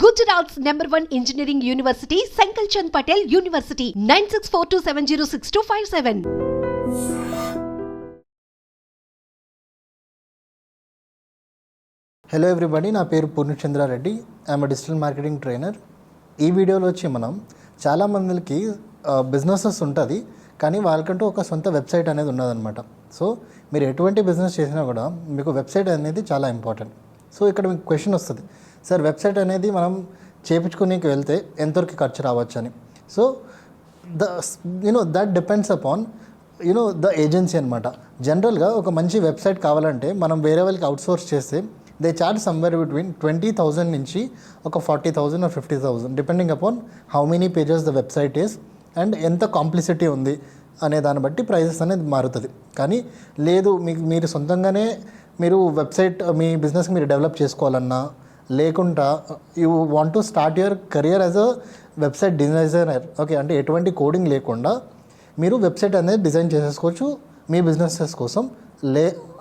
Gujarat's #1 engineering university, Sankalchand Patel University, 9642706257. Hello everybody, నా పేరు Purnachandra Reddy. I'm digital marketing trainer. ఈ వీడియోలో వచ్చి మనం చాలామందికి బిజినెసెస్ ఉంటుంది, కానీ వాళ్ళకంటూ ఒక సొంత వెబ్సైట్ అనేది ఉన్నదన్నమాట. సో మీరు ఎటువంటి బిజినెస్ చేసినా కూడా మీకు వెబ్సైట్ అనేది చాలా ఇంపార్టెంట్. సో ఇక్కడ మీకు క్వశ్చన్ వస్తుంది, సార్ వెబ్సైట్ అనేది మనం చేయించుకునేకి వెళ్తే ఎంతవరకు ఖర్చు రావచ్చు అని. So that depends upon the agency అనమాట. జనరల్గా ఒక మంచి వెబ్సైట్ కావాలంటే మనం వేరే వాళ్ళకి అవుట్సోర్స్ చేస్తే దే చార్జ్ సమ్వేర్ బిట్వీన్ 20,000 నుంచి ఒక 40,000 or 50,000 depending upon how many pages the website is and ఎంత కాంప్లిసిటీ ఉంది అనే దాన్ని బట్టి ప్రైజెస్ అనేది మారుతుంది. కానీ లేదు, మీరు సొంతంగానే మీరు వెబ్సైట్ మీ బిజినెస్కి మీరు డెవలప్ చేసుకోవాలన్నా, లేకుండా you want to start your career as a website designer, okay, అంటే ఎటువంటి కోడింగ్ లేకుండా మీరు వెబ్సైట్ అనేది డిజైన్ చేసేసుకోవచ్చు మీ బిజినెసెస్ కోసం.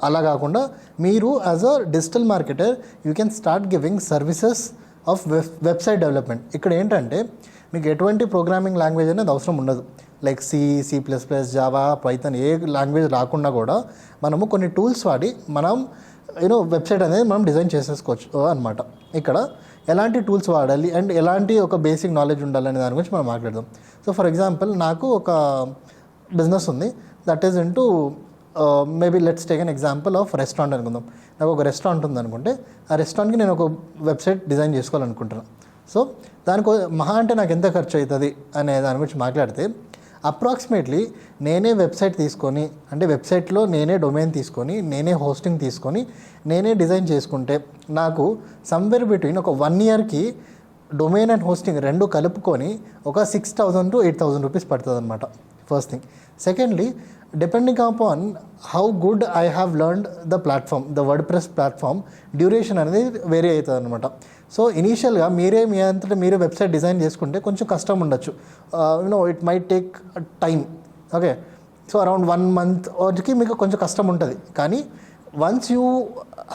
అలా కాకుండా మీరు as a digital marketer you can start giving services of website development. ఇక్కడ ఏంటంటే మీకు ఎటువంటి ప్రోగ్రామింగ్ లాంగ్వేజ్ అనేది అవసరం ఉండదు. లైక్ C++, జావా, పైథాన్ ఏ లాంగ్వేజ్ రాకుండా కూడా మనము కొన్ని టూల్స్ వాడి మనం వెబ్సైట్ అనేది మనం డిజైన్ చేసేసుకోవచ్చు అనమాట. ఇక్కడ ఎలాంటి టూల్స్ వాడాలి అండ్ ఎలాంటి ఒక బేసిక్ నాలెడ్జ్ ఉండాలనే దాని గురించి మనం మాట్లాడదాం. సో ఫర్ ఎగ్జాంపుల్, నాకు ఒక బిజినెస్ ఉంది, that is into maybe let's take an example of restaurant అనుకుందాం. నాకు ఒక రెస్టారెంట్ ఉంది అనుకుంటే ఆ రెస్టారెంట్కి నేను ఒక వెబ్సైట్ డిజైన్ చేసుకోవాలనుకుంటున్నాను. సో దానికి మహా అంటే నాకు ఎంత ఖర్చు అవుతుంది అనే దాని గురించి మాట్లాడితే అప్రాక్సిమేట్లీ నేనే వెబ్సైట్ తీసుకొని, అంటే వెబ్సైట్లో నేనే డొమైన్ తీసుకొని, నేనే హోస్టింగ్ తీసుకొని, నేనే డిజైన్ చేసుకుంటే నాకు సమ్వేర్ బిట్వీన్ ఒక 1 yearకి డొమైన్ అండ్ హోస్టింగ్ రెండు కలుపుకొని ఒక 6,000 to 8,000 రూపీస్ పడుతుంది అనమాట. First thing. Secondly, depending upon how good I have learned the platform, the WordPress platform, duration అనేది వేరే అవుతుంది అనమాట. సో ఇనీషియల్గా మీ అంతటా మీరే వెబ్సైట్ డిజైన్ చేసుకుంటే కొంచెం కష్టం ఉండొచ్చు. It might take time, okay. So around 1 month వాటికి మీకు కొంచెం కష్టం ఉంటుంది. కానీ once you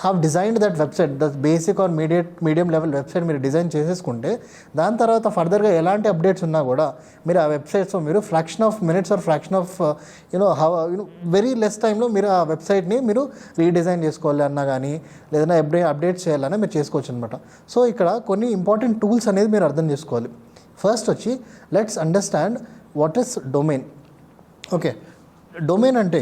have designed that website, the basic are medium level website మీరు డిజైన్ చేసేసుకుంటే దాని తర్వాత ఫర్దర్గా ఎలాంటి అప్డేట్స్ ఉన్నా కూడా మీరు ఆ వెబ్సైట్స్లో మీరు fraction of minutes or fraction of very less టైంలో మీరు ఆ వెబ్సైట్ని మీరు రీడిజైన్ చేసుకోవాలి అన్నా కానీ, లేదన్నా ఎప్పుడైనా అప్డేట్స్ చేయాలన్నా మీరు చేసుకోవచ్చు అనమాట. సో ఇక్కడ కొన్ని ఇంపార్టెంట్ టూల్స్ అనేది మీరు అర్థం చేసుకోవాలి. ఫస్ట్ వచ్చి let's understand what is domain. Okay, domain అంటే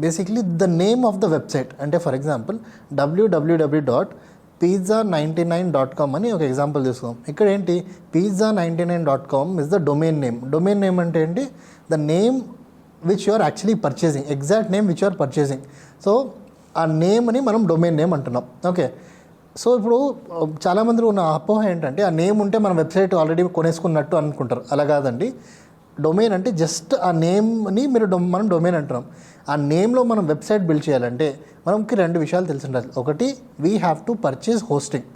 basically the name of the website. అంటే ఫర్ ఎగ్జాంపుల్ www.pizza99.com అని ఒక ఎగ్జాంపుల్ తీసుకుందాం. ఇక్కడ ఏంటి, pizza99.com is the domain name. Domain name అంటే ఏంటి, the name which you are actually purchasing, exact name which you are purchasing. So ఆ నేమ్ని మనం డొమైన్ నేమ్ అంటున్నాం, ఓకే. సో ఇప్పుడు చాలామంది ఉన్న అపోహ ఏంటంటే ఆ నేమ్ ఉంటే మన వెబ్సైట్ ఆల్రెడీ కొనేసుకున్నట్టు అనుకుంటారు. అలా కాదండి. డొమైన్ అంటే జస్ట్ ఆ నేమ్ని మనం డొమైన్ అంటున్నాం. ఆ నేమ్లో మనం వెబ్సైట్ బిల్డ్ చేయాలంటే మనకి 2 విషయాలు తెలిసి ఉండాలి. ఒకటి, we have to purchase hosting.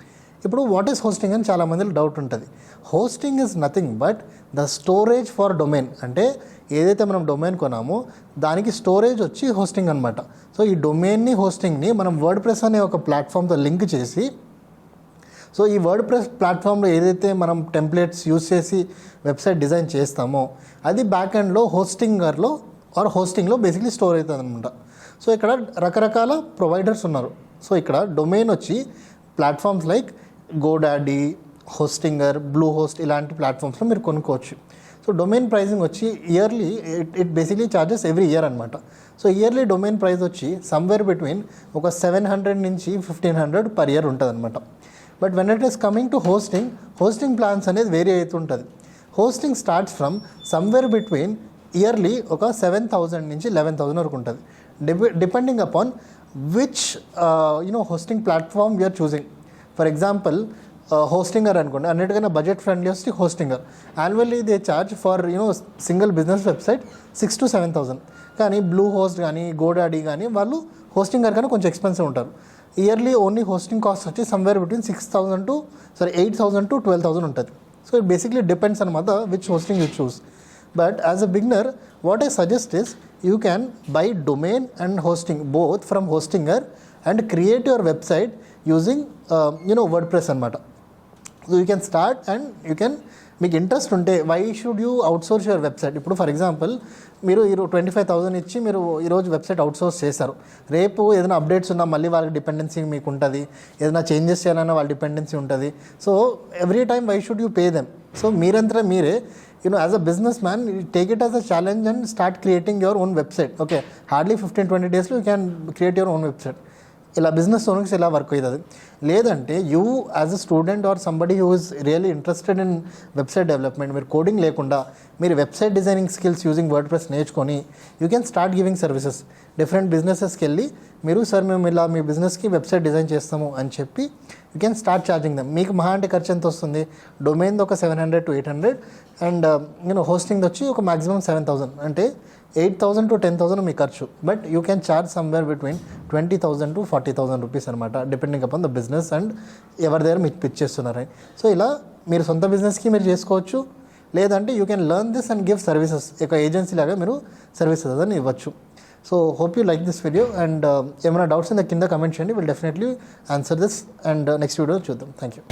ఇప్పుడు వాట్ ఈస్ హోస్టింగ్ అని చాలామందికి డౌట్ ఉంటుంది. Hosting is nothing but the storage for domain. అంటే ఏదైతే మనం డొమైన్ కొనామో దానికి స్టోరేజ్ వచ్చి హోస్టింగ్ అనమాట. సో ఈ డొమైన్ని, హోస్టింగ్ని మనం వర్డ్ప్రెస్ అనే ఒక ప్లాట్ఫామ్తో లింక్ చేసి, సో ఈ వర్డ్ప్రెస్ ప్లాట్ఫామ్లో ఏదైతే మనం టెంప్లెట్స్ యూస్ చేసి వెబ్సైట్ డిజైన్ చేస్తామో అది బ్యాక్ ఎండ్లో హోస్టింగ్లో బేసిక్లీ స్టోర్ అవుతుంది అనమాట. సో ఇక్కడ రకరకాల ప్రొవైడర్స్ ఉన్నారు. సో ఇక్కడ డొమైన్ వచ్చి platforms like GoDaddy, Hostinger, Bluehost ఇలాంటి ప్లాట్ఫామ్స్లో మీరు కొనుక్కోవచ్చు. సో డొమైన్ ప్రైజింగ్ వచ్చి yearly it basically charges every year అనమాట. సో ఇయర్లీ డొమైన్ ప్రైస్ వచ్చి సమ్వేర్ బిట్వీన్ ఒక 700 నుంచి 1,500 per year ఉంటుంది అనమాట. But when it is coming to hosting plans అనేది వేరీ అవుతుంటుంది. Hosting starts from somewhere between yearly ఒక 7,000 నుంచి 11,000 వరకు ఉంటుంది, depending upon which hosting platform you are choosing. For example Hostinger అనుకోండి, అన్నిటికన్నా బడ్జెట్ ఫ్రెండ్లీ వస్తే Hostinger. Annually they charge for single business website 6,000 to 7,000. కానీ బ్లూ హోస్ట్ కానీ, గోడాడీ కానీ వాళ్ళు హోస్టింగర్ కన్నా కొంచెం ఎక్స్పెన్సివ్ ఉంటారు. ఇయర్లీ ఓన్లీ హోస్టింగ్ కాస్ట్ వచ్చి సమ్వేర్ బిట్వీన్ 8,000 to 12,000 ఉంటుంది. సో ఇట్ బేసిక్లీ డిపెండ్స్ అనమాట which hosting you choose. But as a beginner, what I suggest is you can buy domain and hosting both from Hostinger and create your website using WordPress అనమాట. So you can start and you can, మీకు interest ఉంటే why should you outsource your website. ఇప్పుడు for example మీరు 25,000 ఇచ్చి మీరు ఈరోజు website outsource చేశారు, రేపు ఏదైనా అప్డేట్స్ ఉన్నా మళ్ళీ వాళ్ళకి డిపెండెన్సీ మీకు ఉంటుంది, ఏదైనా చేంజెస్ చేయాలన్నా వాళ్ళ డిపెండెన్సీ ఉంటుంది. So every time why should you pay them. So మీరంతా మీరే as a businessman take it as a challenge and start creating your own website. Okay, hardly 15-20 డేస్లో you can create your own website. ఇలా business owners ఇలా work అవుతుంది. లేదంటే you as a student or somebody who is really interested in website development, మీరు coding లేకుండా మీరు website designing skills using word press నేర్చుకొని you can start giving services. Different బిజినెసెస్కి వెళ్ళి మీరు సార్ మేము ఇలా మీ బిజినెస్కి వెబ్సైట్ డిజైన్ చేస్తాము అని చెప్పి you can start charging them. మీకు మహా అంటే ఖర్చు ఎంత వస్తుంది, డొమైన్ది ఒక 700 to 800 అండ్ హోస్టింగ్ వచ్చి ఒక మ్యాక్సిమం 7,000, అంటే 8,000 to 10,000 మీ ఖర్చు. But you can charge somewhere between 20,000 to 40,000 rupees అనమాట, depending upon the business and ఎవరి దగ్గర మీకు పిచ్ చేస్తున్నారని. సో ఇలా మీరు సొంత బిజినెస్కి మీరు చేసుకోవచ్చు, లేదంటే you can learn this and give services. ఒక ఏజెన్సీ లాగా మీరు సర్వీసెస్ అని ఇవ్వచ్చు. So hope you like this video and ఏమైనా డౌట్స్ కింద కమెంట్ చేయండి, will definitely answer this and next video చూద్దాం. Thank you.